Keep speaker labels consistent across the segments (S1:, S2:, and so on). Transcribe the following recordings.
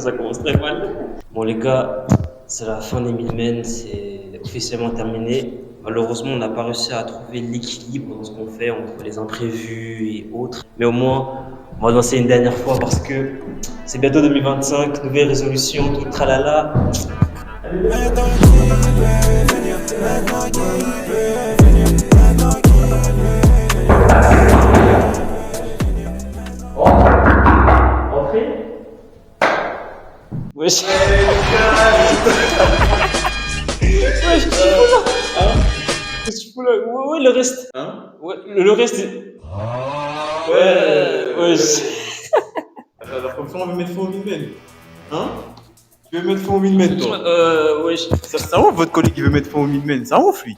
S1: ça commence très mal. Bon, les gars, c'est la fin des 1000 men, c'est officiellement terminé. Malheureusement, on n'a pas réussi à trouver l'équilibre dans ce qu'on fait entre les imprévus et autres. Mais au moins, on va danser une dernière fois parce que c'est bientôt 2025, nouvelle résolution, tout tralala. Entrez. Wesh. Wesh, qu'est-ce que tu fous là? Qu'est-ce que tu fous là? Ouais, le reste.
S2: Hein?
S1: Ouais, le reste. Wesh.
S2: Alors, comme ça, on va mettre fond au Milmen. Hein? Tu veux mettre fond au Milmen, toi?
S1: Wesh.
S2: C'est un ouf, votre collègue qui veut mettre fond au Milmen. C'est un ouf, lui.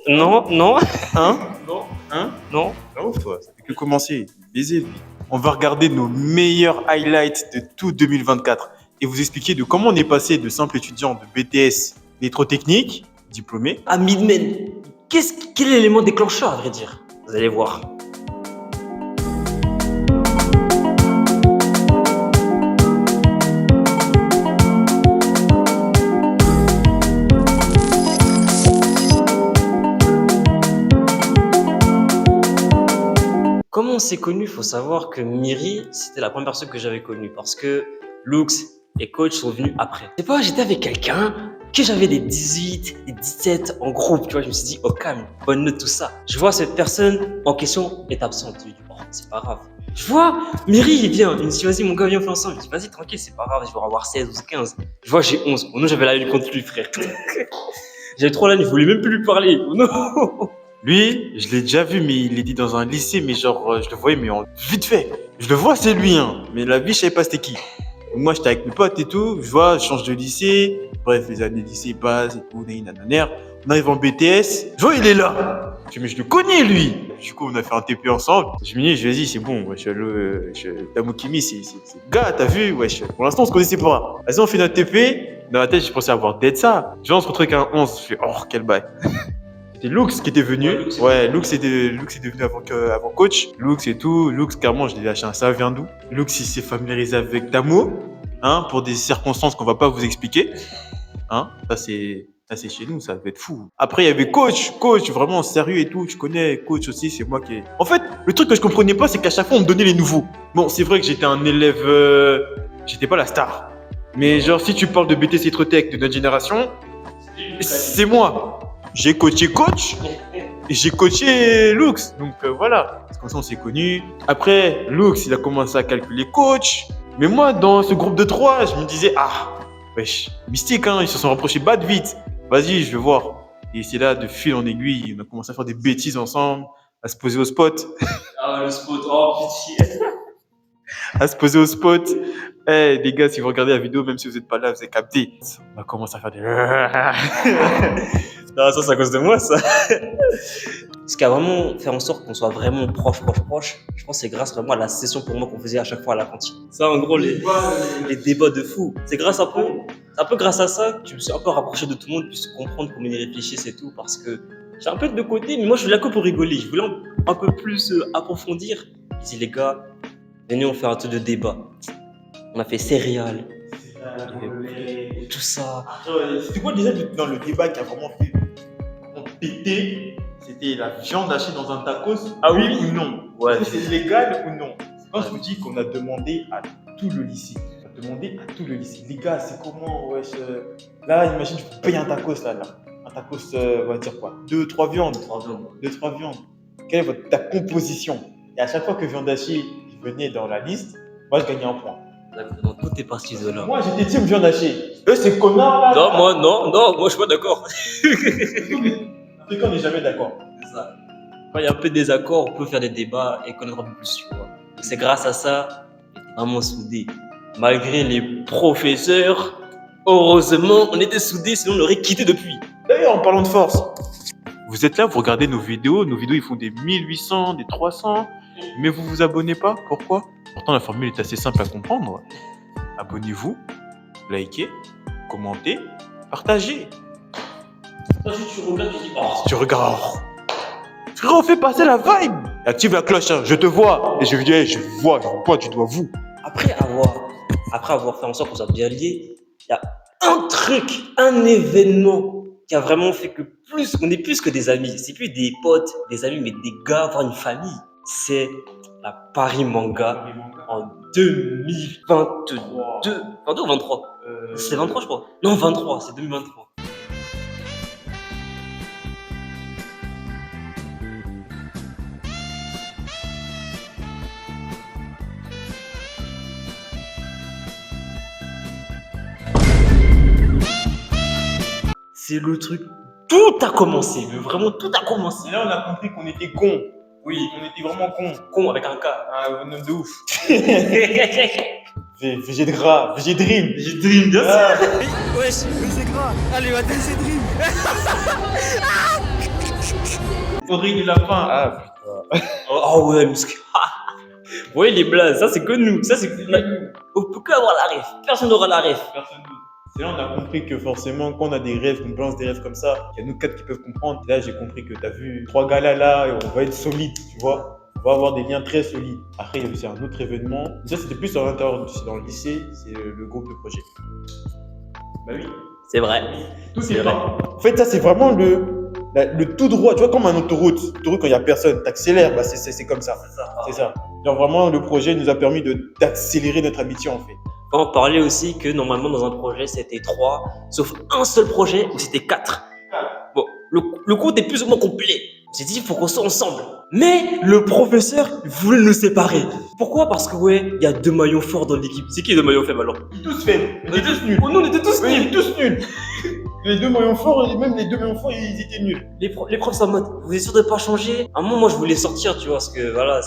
S1: Non, non.
S2: Hein?
S1: Non.
S2: Hein?
S1: Non.
S2: C'est un ouf, toi. Ça fait que commencer. Baiser, lui. On va regarder nos meilleurs highlights de tout 2024 et vous expliquer de comment on est passé de simple étudiant de BTS électrotechnique, diplômé.
S1: À Midmen, quel est l'élément déclencheur, à vrai dire? Vous allez voir. Comment on s'est connus? Il faut savoir que Miri, c'était la première personne que j'avais connue parce que Lux et Coach sont venus après. C'est pas, j'étais avec quelqu'un que j'avais des 18, des 17 en groupe, tu vois, je me suis dit, oh calme, bonne note, tout ça. Je vois cette personne en question est absente. Je me dis, oh, c'est pas grave. Je vois, Miri, il vient, il me dit, vas-y, mon gars, viens, on fait ensemble. Je dis, vas-y, tranquille, c'est pas grave, je vais en avoir 16 ou 15. Je vois, j'ai 11. Oh non, j'avais la haine contre lui, frère. J'avais trop la haine, je voulais même plus lui parler. Oh non.
S2: Lui, je l'ai déjà vu, mais il est dit dans un lycée, mais genre, je le voyais, mais vite fait. Je le vois, c'est lui, hein. Mais la vie, je savais pas c'était qui. Donc, moi, j'étais avec mes potes et tout. Je vois, je change de lycée. Bref, les années de lycée passent et tout. Nanana. On arrive en BTS. Je vois, il est là. Je dis, mais je le connais, lui. Du coup, on a fait un TP ensemble. Je me dis, vas-y, c'est bon. Wesh, Tamokimi, c'est le gars, t'as vu? Wesh, pour l'instant, on se connaissait pas. Vas-y, on fait notre TP. Dans la tête, j'ai pensé avoir dead ça. Je vois, on se retrouve avec un 11. Je fais, oh, quel bail. C'était Lux qui était venu. Lux était venu avant coach. Lux et tout. Lux, carrément, je l'ai lâché un ça vient d'où. Lux, il s'est familiarisé avec Damo, hein, pour des circonstances qu'on va pas vous expliquer. Hein, ça c'est chez nous, ça va être fou. Après, il y avait coach, vraiment sérieux et tout. Tu connais coach aussi, c'est moi qui. En fait, le truc que je comprenais pas, c'est qu'à chaque fois, on me donnait les nouveaux. Bon, c'est vrai que j'étais un élève, j'étais pas la star. Mais genre, si tu parles de BTS Electrotech de notre génération, c'est moi. J'ai coaché coach et j'ai coaché Lux. Donc voilà, c'est comme ça on s'est connus. Après, Lux, il a commencé à calculer coach. Mais moi, dans ce groupe de 3, je me disais, ah, wesh, mystique, hein, ils se sont rapprochés bas de vite. Vas-y, je vais voir. Et c'est là, de fil en aiguille, on a commencé à faire des bêtises ensemble, à se poser au spot.
S1: Ah, le spot, oh pitié.
S2: À se poser au spot. Eh, les gars, si vous regardez la vidéo, même si vous n'êtes pas là, vous avez capté. On a commencé à faire des.
S1: Non, ça c'est à cause de moi, ça. Ce qui a vraiment fait en sorte qu'on soit vraiment proche, je pense que c'est grâce vraiment à la session pour moi qu'on faisait à chaque fois à la cantine. Ça, en gros, les débats de fou. C'est un peu grâce à ça que je me suis un peu rapproché de tout le monde, puisse comprendre comment ils réfléchissent et tout, parce que j'ai un peu de côté, mais moi je voulais là que pour rigoler. Je voulais un peu plus approfondir. Je dis, les gars, venez, on fait un truc de débat. On a fait céréales, tout ça.
S2: C'était quoi déjà dans le débat qui a vraiment fait péter? C'était la viande hachée dans un tacos.
S1: Ah oui
S2: ou non?
S1: Ouais.
S2: Est-ce que c'est légal ou non? Quand je vous dis qu'on a demandé à tout le lycée. On a demandé à tout le lycée. Les gars, c'est comment? Wesh, là, imagine, tu payes un tacos là. Un tacos, on va dire quoi? 2-3 viandes. 2-3 viandes. Quelle est ta composition? Et à chaque fois que viande hachée venait dans la liste, moi je gagnais un point.
S1: Dans toutes tes parties de là.
S2: Moi j'étais team viande hachée. Eux c'est connard là.
S1: Non, moi je suis pas d'accord.
S2: Africain, on n'est jamais d'accord.
S1: C'est ça. Quand il y a un peu de désaccord, on peut faire des débats et connaître un peu plus, tu vois. Donc c'est grâce à ça, on était vraiment soudés. Malgré les professeurs, heureusement, on était soudés, sinon on aurait quitté depuis.
S2: D'ailleurs, en parlant de force, vous êtes là, vous regardez nos vidéos ils font des 1800, des 300, mais vous vous abonnez pas. Pourquoi? Pourtant la formule est assez simple à comprendre. Abonnez-vous, likez, commentez, partagez.
S1: Si tu regardes, tu dis, oh.
S2: Si tu regardes, frérot, fais passer la vibe. Active la cloche, hein. Je te vois. Et je vois, tu dois vous.
S1: Après avoir après avoir fait en sorte qu'on soit bien liés, il y a un truc, un événement qui a vraiment fait que on est plus que des amis. C'est plus des potes, des amis, mais des gars, voire une famille. C'est la Paris Manga en 2022. 22 ou 23 C'est 23, je crois. Non, 23, c'est 2023. C'est le truc. Tout a commencé, mais vraiment tout a commencé.
S2: Et là, on a compris qu'on était cons.
S1: Oui,
S2: On était vraiment cons.
S1: con avec un K.
S2: Ah, un homme de ouf. VG de gras, VG Dream.
S1: J'ai dream, bien sûr.
S3: Wesh, mais c'est grave. Allez, va c'est Dream.
S2: Audrey de Lapin. Ah,
S1: Oh ouais, muscle. Vous voyez les blazes, ça c'est que nous. Ça c'est on peut que avoir la ref. Personne n'aura la ref.
S2: personne d'autre. C'est là on a compris que forcément, quand on a des rêves, qu'on balance des rêves comme ça, il y a nous quatre qui peuvent comprendre. Là, j'ai compris que t'as vu 3 gars là, et on va être solide, tu vois. On va avoir des liens très solides. Après, il y a aussi un autre événement. Ça, c'était plus à l'intérieur, c'est dans le lycée, c'est le groupe de projet. Bah oui.
S1: C'est vrai.
S2: Tout
S1: C'est
S2: est
S1: vrai.
S2: pas. En fait, ça, c'est vraiment le tout droit. Tu vois, comme un autoroute. Autoroute, quand il n'y a personne, t'accélères, bah, c'est comme ça. C'est ça. Genre, vraiment, le projet nous a permis d'accélérer notre amitié, en fait.
S1: On parlait aussi que normalement dans un projet c'était 3, sauf un seul projet où c'était 4. Bon, le compte est plus ou moins complet. On s'est dit, il faut qu'on soit ensemble. Mais le professeur voulait nous séparer. Pourquoi? Parce que ouais, il y a 2 maillons forts dans l'équipe. C'est qui les 2 maillons faibles alors?
S2: Tous faibles. On était tous nuls.
S1: Oh non, on était tous nuls.
S2: Tous nuls. Les 2 maillons forts, même les 2 maillons forts, ils étaient nuls.
S1: Les profs sont en mode, vous êtes sûr de pas changer? À un moment, moi je voulais sortir, tu vois, parce que voilà,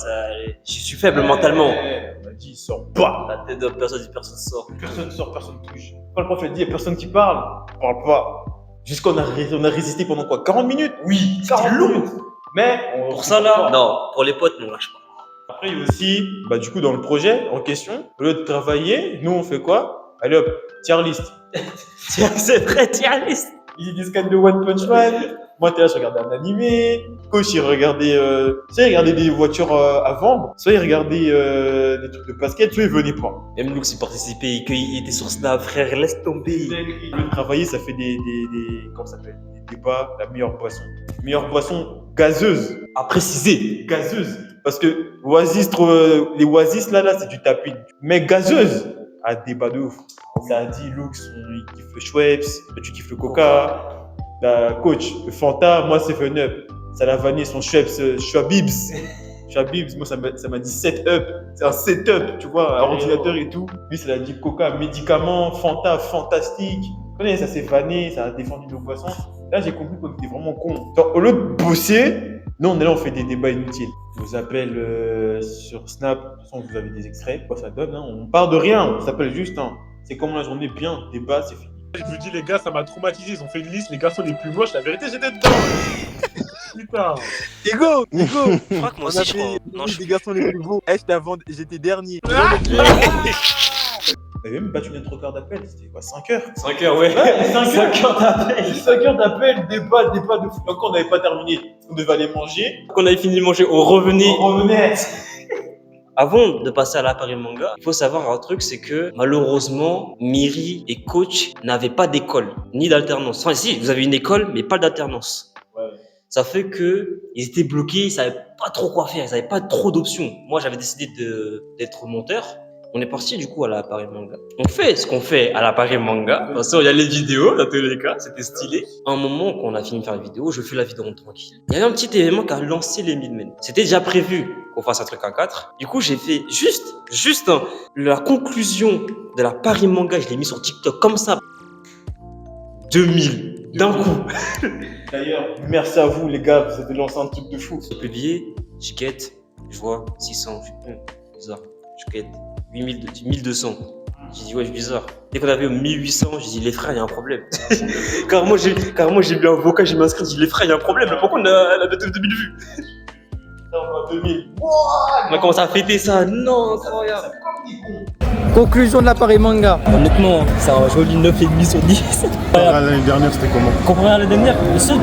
S1: je suis faible mentalement.
S2: On a dit, sort pas.
S1: La tête de personne sort.
S2: Personne sort, personne touche. Quand le prof a dit, il n'y a personne qui parle, on parle pas. Jusqu'on a résisté pendant quoi? 40 minutes? Oui, 40 minutes. Mais
S1: Pour ça là, non, pour les potes, on lâche pas.
S2: Après, il y a aussi, bah, du coup, dans le projet en question, au lieu de travailler, nous, on fait quoi? Allez hop, tier list.
S1: C'est vrai, tiens, liste.
S2: Ils disent scan de One Punch Man. Moi, t'es là, je regardais un animé. Coach, il regardait, soit il regardait des voitures à vendre, soit il regardait des trucs de basket, soit il venait pas.
S1: Même Lux, il participait, il était sur Snap, frère, laisse tomber.
S2: Au lieu de travailler, ça fait comment ça s'appelle? Des débats, la meilleure boisson. Meilleure boisson gazeuse.
S1: À préciser.
S2: Gazeuse. Parce que Oasis, les Oasis, là, c'est du tapis. Mais gazeuse, débat de ouf. Ça a dit, Lux, il kiffe le Schweppes, toi, tu kiffes le Coca. La coach, le Fanta, moi, c'est Fun Up. Ça l'a vanné son Schweppes, Schwabibs. Schwabibs, moi, ça m'a dit 7 up. C'est un setup, tu vois, un ordinateur et tout. Lui, ça l'a dit Coca, médicaments, Fanta, fantastique. Tu connais, ça s'est vanné, ça a défendu nos boissons. Là, j'ai compris qu'on était vraiment cons. Au lieu de bosser, nous, on est là, on fait des débats inutiles. Je vous appelle sur Snap. De toute façon, vous avez des extraits. Quoi ça donne, hein. On part de rien. On s'appelle juste. Hein. C'est comme la journée bien. Débat, c'est fini.
S4: Je me dis, les gars, ça m'a traumatisé. Ils ont fait une liste, les garçons les plus moches. La vérité, j'étais dedans. Putain.
S3: Ego.
S1: Je crois que moi
S3: On
S1: aussi,
S3: a
S1: je crois.
S3: fait
S1: Non,
S3: les garçons les plus beaux. J'étais dernier.
S2: On avait même battu notre record d'appel. C'était quoi, 5 heures?
S1: 5 heures, ouais.
S2: 5 heures d'appel. 5 heures d'appel, débat de fou. Encore, on n'avait pas terminé. On devait aller manger.
S1: Quand on avait fini de manger, on revenait.
S2: On revenait.
S1: Avant de passer à la Paris Manga, il faut savoir un truc, c'est que malheureusement, Miri et Coach n'avaient pas d'école, ni d'alternance. Enfin, si, vous avez une école, mais pas d'alternance.
S2: Ouais.
S1: Ça fait que ils étaient bloqués, ils savaient pas trop quoi faire, ils n'avaient pas trop d'options. Moi, j'avais décidé d'être monteur. On est parti du coup à la Paris Manga. On fait ce qu'on fait à la Paris Manga. De toute façon, il y a les vidéos dans tous les cas, c'était stylé. À un moment, quand on a fini de faire la vidéo, je fais la vidéo tranquille. Il y avait un petit événement qui a lancé les Midmen. C'était déjà prévu qu'on fasse un truc en 4. Du coup, j'ai fait juste la conclusion de la Paris Manga. Je l'ai mis sur TikTok comme ça. 2000 d'un coup.
S2: D'ailleurs, merci à vous, les gars. Vous avez lancé un truc de fou.
S1: J'ai publié, je quête, je vois 600, bizarre. Je quête 1200. J'ai dit, ouais, c'est bizarre. Dès qu'on avait 1800, j'ai dit, les frères, il y a un problème. Carrément, j'ai mis un vocal, j'ai mis un script, j'ai dit, les frères, il y a un problème. Pourquoi on a 2000 vues?
S2: On a 2000.
S1: On a commencé à fêter ça. Non, incroyable.
S2: C'est comme des cons.
S3: Conclusion de l'appareil manga.
S1: Honnêtement, c'est un joli 9,5 sur 10.
S5: L'année dernière, c'était comment?
S1: Comparé à l'année dernière, le seul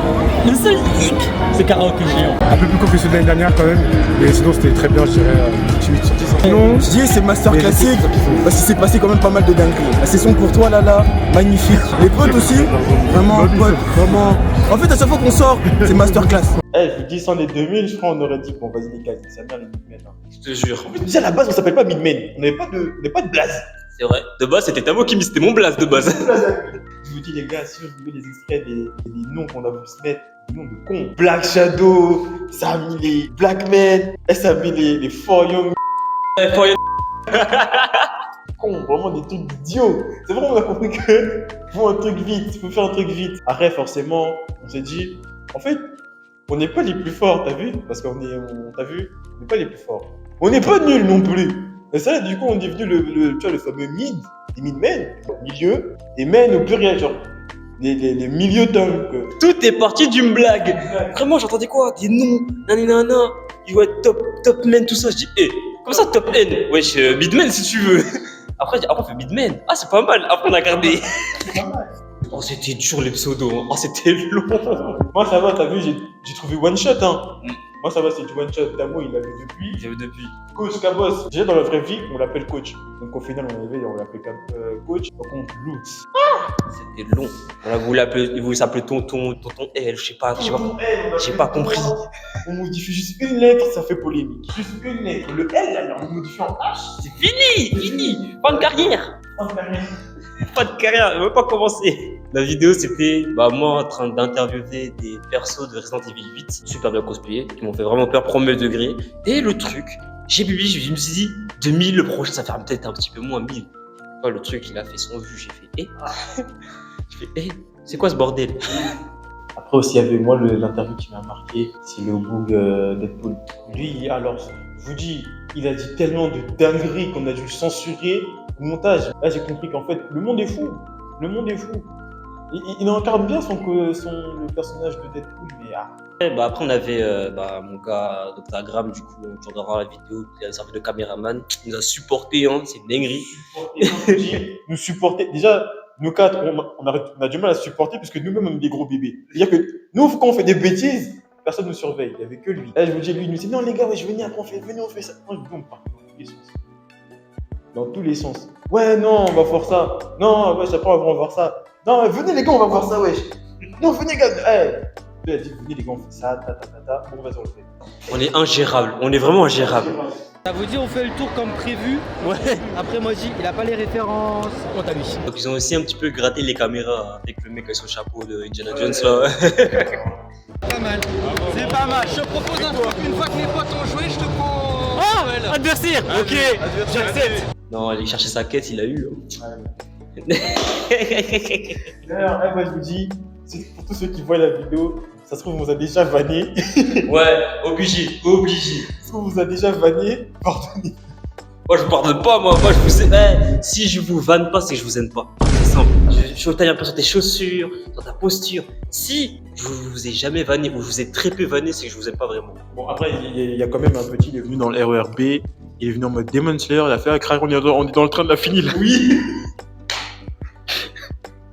S1: hic, c'est karaoké géant.
S5: Un peu plus court que celui de l'année dernière quand même. Mais sinon, c'était très bien, je dirais 8 sur 10.
S3: Non, je dis c'est master classique parce qu'il s'est passé quand même pas mal de dingueries. La session pour toi là, magnifique. Les potes aussi, vraiment potes, vraiment. En fait à chaque fois qu'on sort, c'est master class.
S2: Eh, je vous dis, sans les 2000, je crois on aurait dit, bon, vas-y les gars, ça vient les midmen. Hein.
S1: Je te jure.
S2: En fait, déjà à la base, on s'appelle pas midmen. On n'avait pas de blaze.
S1: C'est vrai. De base, c'était Tamo qui c'était mon blast de base.
S2: Je vous dis, les gars, si je voulais les extraits des noms qu'on a voulu se mettre, des noms de cons. Black Shadow, ça a mis les Black Men, ça a mis les Four Young. Cons, vraiment des trucs d'idiots. C'est vraiment, on a compris que faut un truc vite, faut faire un truc vite. Après, forcément, on s'est dit, en fait, on n'est pas les plus forts, t'as vu? Parce t'as vu, on n'est pas les plus forts. On n'est pas nuls non plus. Et ça, du coup, on est venu tu vois, le fameux mid, les mid-men, milieu, et men au pluriel, genre, les milieux d'hommes, quoi.
S1: Tout est parti d'une blague. Vraiment, j'entendais quoi? Des noms, nanana, il doit être top man, tout ça. Je dis, comme ça, top N. Wesh, midman si tu veux. Après, on fait midman. Ah, c'est pas mal. Après, on a gardé. Oh, c'était dur les pseudos. Hein. Oh, c'était long.
S2: Moi, ça va, t'as vu, j'ai trouvé one shot, hein. Moi, ça va, c'est du one shot. Tamo, il l'avait depuis.
S1: J'avais depuis.
S2: Coach Cabos. Déjà, dans la vraie vie, on l'appelle coach. Donc, au final, on l'appelle coach. Par contre, Lutz.
S1: C'était long. On a voulu s'appeler tonton L, je sais pas j'ai pas compris.
S2: On modifie juste une lettre, ça fait polémique. Juste une lettre. Le L, là, on modifie en H.
S1: C'est fini. Pas de carrière. Pas de carrière, on veut pas commencer. La vidéo, c'était moi en train d'interviewer des persos de Resident Evil 8, super bien cosplayés, qui m'ont fait vraiment peur premier degré. Et le truc, j'ai publié, je me suis dit, 2000, le prochain, ça fait peut-être un petit peu moins 1000. Le truc, il a fait son vue, j'ai fait, c'est quoi ce bordel?
S2: Après aussi, il y avait moi l'interview qui m'a marqué, c'est le bug Deadpool. Lui, alors, je vous dis, il a dit tellement de dingueries qu'on a dû le censurer au montage. Là, j'ai compris qu'en fait, le monde est fou. Le monde est fou. Il incarne bien le personnage de Deadpool, mais
S1: Après, on avait mon gars, Dr. Graham, du coup, tu regarderas la vidéo, il a servi de caméraman, il nous a supporté, hein, c'est une dinguerie.
S2: Nous supporter. Déjà, nous quatre, on a du mal à supporter parce que nous-mêmes, on est des gros bébés. C'est-à-dire que nous, quand on fait des bêtises, personne ne nous surveille. Il n'y avait que lui. Là, je vous dis, lui, il nous dit non, les gars, ouais, je venais, après, on fait ça. Moi, je dis, on part dans tous les sens. Ouais, non, on va voir ça. Non, ouais, après, on va voir ça. Non, venez, les gars, on va voir ça, wesh. Non, venez, gars. Il a dit, venez, les gars, on fait ça, Bon, vas-y, on le fait.
S1: On est ingérable, on est vraiment ingérable.
S3: Ça vous dit on fait le tour comme prévu? Ouais. Après moi je dis il a pas les références. On t'a lui.
S1: Donc ils ont aussi un petit peu gratté les caméras avec le mec avec son chapeau de Indiana Jones là.
S3: Pas mal. C'est pas mal. Je te propose un truc, une fois que mes potes ont joué, je te prends.
S1: Ah, adversaire. Ok, j'accepte. Non, aller chercher sa quête, il a eu.
S2: D'ailleurs, moi je vous dis, pour tous ceux qui voient la vidéo, ça se trouve, on vous a déjà vanné.
S1: Ouais, obligé.
S2: Ça se trouve, on vous a déjà vanné. Pardonnez.
S1: Moi, je pardonne pas, moi je vous aime. Si je vous vanne pas, c'est que je vous aime pas. C'est simple. Je taille un peu sur tes chaussures, sur ta posture. Si je vous ai jamais vanné ou je vous ai très peu vanné, c'est que je vous aime pas vraiment.
S2: Bon, après, il y a quand même un petit, il est venu dans le RERB, il est venu en mode Demon Slayer, il a fait un crack, on est dans le train de la finir là. Oui.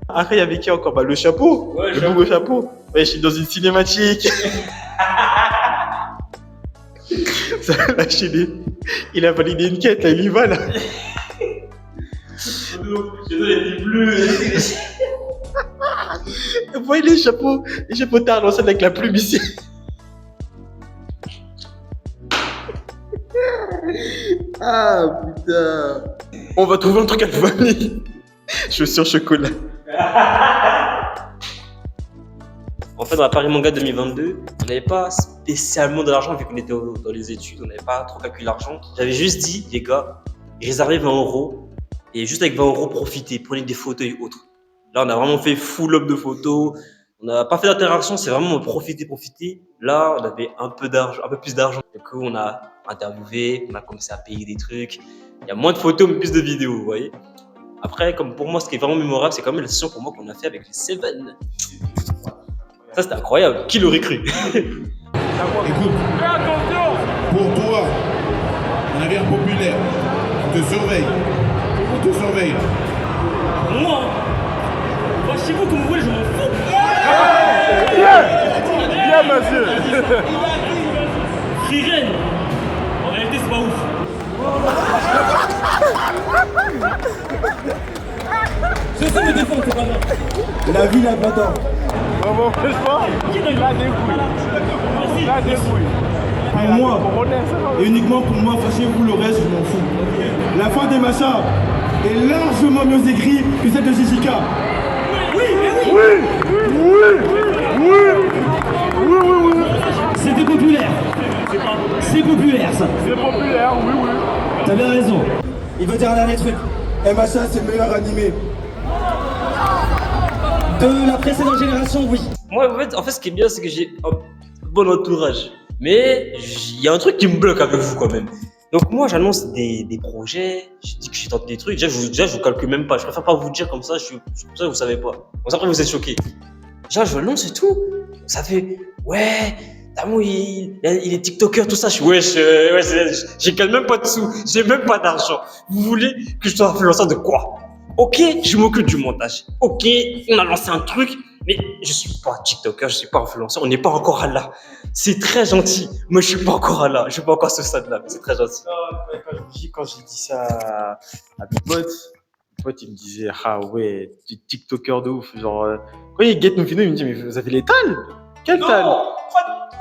S2: Après, il y avait qui encore? Le chapeau. Ouais, le beau chapeau. Ouais, je suis dans une cinématique. Ça a lâché il a validé une quête, là, il y va, là. J'ai donné des bleus. Vous voyez les chapeaux tard, l'ancienne avec la plume ici. Ah, putain. On va trouver un truc à le vanner. Chaussures chocolat.
S1: En fait, dans la Paris Manga 2022, on n'avait pas spécialement de l'argent vu qu'on était dans les études, on n'avait pas trop calculé l'argent. J'avais juste dit, les gars, réservez 20 € et juste avec 20 €, profitez, prenez des photos et autres. Là, on a vraiment fait full up de photos. On n'a pas fait d'interaction, c'est vraiment profiter. Là, on avait un peu plus d'argent. Du coup, on a interviewé, on a commencé à payer des trucs. Il y a moins de photos, mais plus de vidéos, vous voyez. Après, comme pour moi, ce qui est vraiment mémorable, c'est quand même la session pour moi qu'on a fait avec les Seven. Ça, c'était incroyable. Qui l'aurait cru?
S6: Écoute, pour toi, un navire populaire, on te surveille. te surveille.
S1: Moi, va chez vous comme vous voulez, je m'en fous.
S3: Bien, monsieur.
S1: Friren, en réalité, c'est pas ouf. Je sais me défendre, c'est pas grave.
S3: La vie n'a pas d'or.
S5: Vraiment, franchement, la débrouille. La débrouille.
S3: Pour moi, et uniquement pour moi, fâchez-vous le reste, je m'en fous. La fin des machins est largement mieux écrite que celle de Jessica.
S7: C'était populaire. C'est populaire ça.
S5: C'est populaire, oui, oui.
S7: T'as bien raison. Il veut dire un dernier truc.
S3: MHA, c'est le meilleur animé.
S7: De la précédente génération, oui.
S1: Moi, en fait, ce qui est bien, c'est que j'ai un bon entourage. Mais il y a un truc qui me bloque avec vous quand même. Donc moi, j'annonce des projets, je dis que j'ai tenté des trucs. Déjà, je vous calcule même pas. Je préfère pas vous dire comme ça, comme ça vous savez pas. Comme ça, après, vous êtes choqués. Déjà, je lance et tout. Ça fait, ouais, Tamou, il est TikToker, tout ça. Je suis, j'ai quand même pas de sous, j'ai même pas d'argent. Vous voulez que je sois influenceur de quoi? Ok, je m'occupe du montage. Ok, on a lancé un truc, mais je suis pas TikToker, je suis pas influenceur, on n'est pas encore à là. C'est très gentil, mais je suis pas encore à là, je suis pas encore à ce stade-là, mais c'est très gentil.
S2: Quand j'ai dit ça à mes potes, ils me disaient, ah ouais, tu es TikToker de ouf. Genre, quand ils guettent nos vidéos, ils me disent, mais vous avez les talles? Quel tal?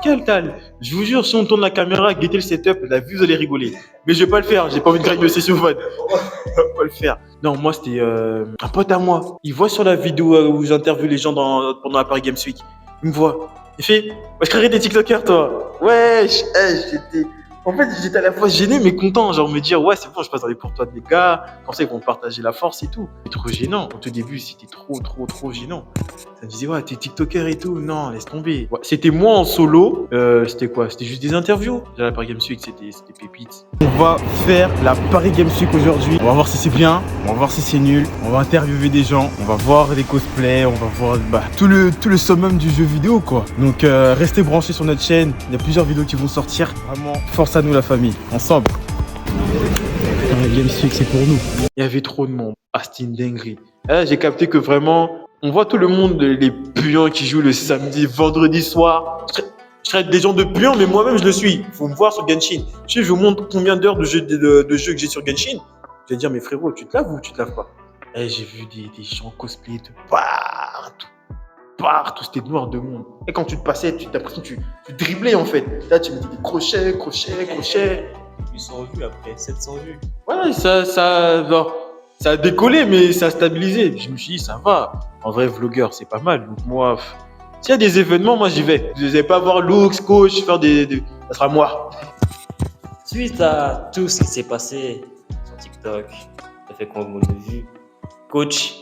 S2: Quel tal? Je vous jure, si on tourne la caméra, guettez le setup, la vue, vous allez rigoler. Mais je vais pas le faire, j'ai pas envie de grailler de session VOD. Je vais pas le faire. Non, moi, c'était un pote à moi. Il voit sur la vidéo où j'interviewe les gens pendant la Paris Games Week. Il me voit. Il fait, je croyais des TikTokers, toi. Wesh, j'étais. En fait, j'étais à la fois gêné mais content, genre me dire ouais c'est bon, je passe dans les pour toi des gars, pensais qu'on partageait la force et tout. C'est trop gênant. Au tout début, c'était trop gênant. Ça me disait ouais t'es TikToker et tout, non laisse tomber. Ouais, c'était moi en solo. C'était quoi? C'était juste des interviews. Déjà la Paris Games Week c'était pépite.
S3: On va faire la Paris Games Week aujourd'hui. On va voir si c'est bien, on va voir si c'est nul. On va interviewer des gens, on va voir des cosplays, on va voir tout le summum du jeu vidéo quoi. Donc restez branchés sur notre chaîne. Il y a plusieurs vidéos qui vont sortir. Vraiment force à nous la famille, ensemble. Paris Games Week c'est pour nous.
S2: Il y avait trop de monde. Ah c'était une dinguerie. Là j'ai capté que vraiment on voit tout le monde, les puants qui jouent le samedi, vendredi soir. Je traite des gens de puants, mais moi-même je le suis. Faut me voir sur Genshin. Je vous montre combien d'heures de jeu que j'ai sur Genshin. Je vais dire, mais frérot, tu te laves ou tu te laves pas? Et j'ai vu des gens cosplay de partout. C'était noir de monde. Et quand tu te passais, tu t'as l'impression que tu driblais en fait. Là, tu mettais des crochets.
S1: 800 vues après, 700 vues.
S2: Ouais, ça a décollé, mais ça a stabilisé. Je me suis dit, ça va. En vrai, vlogueur, c'est pas mal. Donc moi, s'il y a des événements, moi j'y vais. Je vais pas voir Lux, coach, faire ça sera moi.
S1: Suite à tout ce qui s'est passé sur TikTok, ça fait qu'on a vu, coach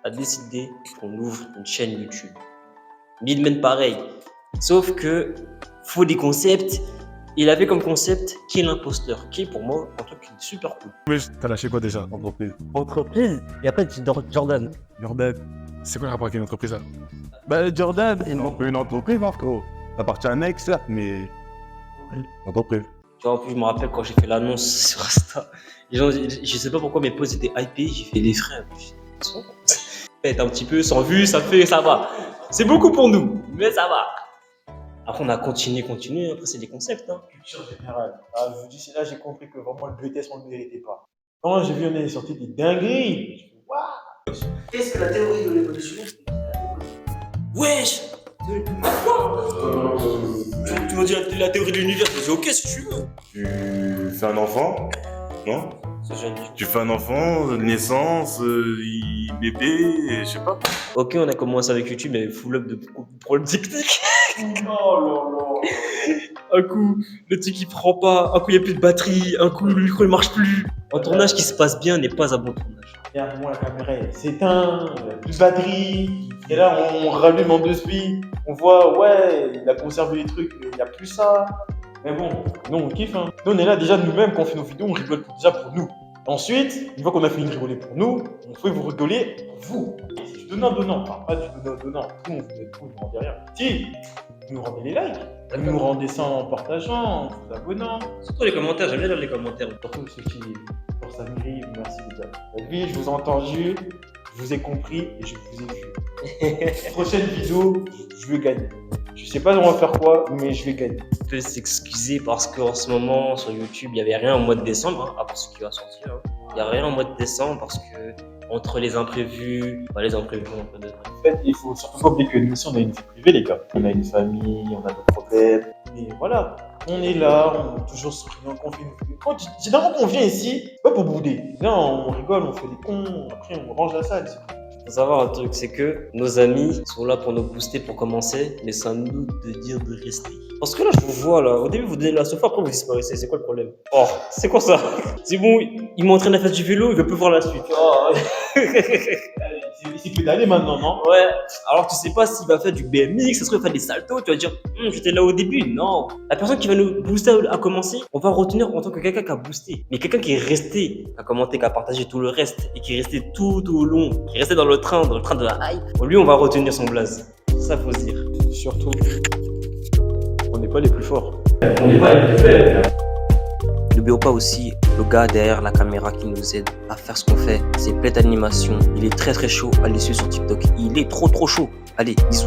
S1: a décidé qu'on ouvre une chaîne YouTube. Midman pareil, sauf que faut des concepts. Il avait comme concept qui est l'imposteur, qui est pour moi un truc super cool.
S5: Mais t'as lâché quoi déjà, entreprise?
S7: Et après, tu Jordan.
S5: Jordan. C'est quoi le rapport avec une entreprise là?
S3: Bah Jordan,
S6: Une entreprise, Marco. Ça appartient à un ex, certes, mais. Entreprise.
S1: Tu vois, en plus, je me rappelle quand j'ai fait l'annonce sur Insta, les gens, je sais pas pourquoi mes posts étaient hypés, j'ai fait des frais. Peut-être un petit peu sans vue, ça va. C'est beaucoup pour nous, mais ça va. Après, on a continué. Après, c'est des concepts. Hein.
S2: Culture générale. Ah, je vous dis, c'est là j'ai compris que vraiment le BTS, on ne le méritait pas. Quand j'ai vu on est sorti des dingueries, je me suis dit, waouh!
S1: Qu'est-ce que la théorie de l'évolution? Wesh! Tu m'as dit la théorie de l'univers, j'ai ok si tu veux.
S6: Tu fais un enfant, non? Tu fais un enfant, naissance, bébé, je sais pas.
S1: Ok, on a commencé avec YouTube, mais full up de problèmes techniques.
S2: Non.
S1: Un coup, le truc il prend pas, un coup il n'y a plus de batterie, un coup le micro il marche plus. Un tournage qui se passe bien n'est pas un bon tournage.
S2: Regarde, moi la caméra elle s'éteint, il n'y a plus de batterie. Et là on rallume en 2 secondes, on voit, ouais, il a conservé les trucs, mais il n'y a plus ça. Mais bon, nous on kiffe. Hein. Nous on est là déjà nous-mêmes quand on fait nos vidéos, on rigole déjà pour nous.
S3: Ensuite, une fois qu'on a fini de rigoler pour nous, on faut vous rigoler pour vous. Et c'est du donnant-donnant, enfin pas du donnant-donnant. Nous, on vous aide tout, vous ne rendez rien. Si, vous nous rendez les likes, vous nous rendez ça en partageant, en vous abonnant.
S1: Surtout les commentaires, j'aime bien lire les commentaires.
S3: Surtout ceux qui forcent à mûrir, merci les gars. La vie, je vous ai entendu, je vous ai compris et je vous ai vu. Prochaine vidéo, je vais gagner. Je sais pas on va faire quoi, mais je vais gagner.
S1: On peut s'excuser parce qu'en ce moment, sur YouTube, il n'y avait rien au mois de décembre, à part ce qui va sortir. Il n'y a rien au mois de décembre parce que, entre les imprévus, on peut dire.
S3: En fait, il faut surtout pas oublier que nous aussi, on a une vie privée, les gars. On a une famille, on a nos problèmes. Mais voilà, on est là, on est toujours souriant, qu'on fait une vidéo. Généralement, quand on vient ici, pas pour bouder. Là, on rigole, on fait des cons, après on range la salle.
S1: Faut savoir un truc, c'est que nos amis sont là pour nous booster pour commencer, mais c'est à nous de dire de rester. Parce que là, je vous vois là, au début vous donnez la sofa, après vous disparaissez, c'est quoi le problème? Oh, c'est quoi ça? C'est bon, il m'entraîne à faire du vélo, il veut plus voir la suite. Oh.
S3: Il peut d'aller maintenant, non?
S1: Ouais, alors tu sais pas s'il va faire du BMX, ça se trouve il va faire des saltos, tu vas dire, j'étais là au début. Non, la personne qui va nous booster à commencer, on va retenir en tant que quelqu'un qui a boosté. Mais quelqu'un qui est resté, qui a commenté, qui a partagé tout le reste, et qui est resté tout au long, qui est resté dans le train de la hype, lui on va retenir son blaze. Ça faut se dire.
S3: Surtout, on n'est pas les plus forts.
S7: On n'est pas les plus faibles.
S1: N'oublions pas aussi le gars derrière la caméra qui nous aide à faire ce qu'on fait. C'est Plate Animation. Il est très très chaud. Allez suivre sur TikTok. Il est trop chaud. Allez, bisous.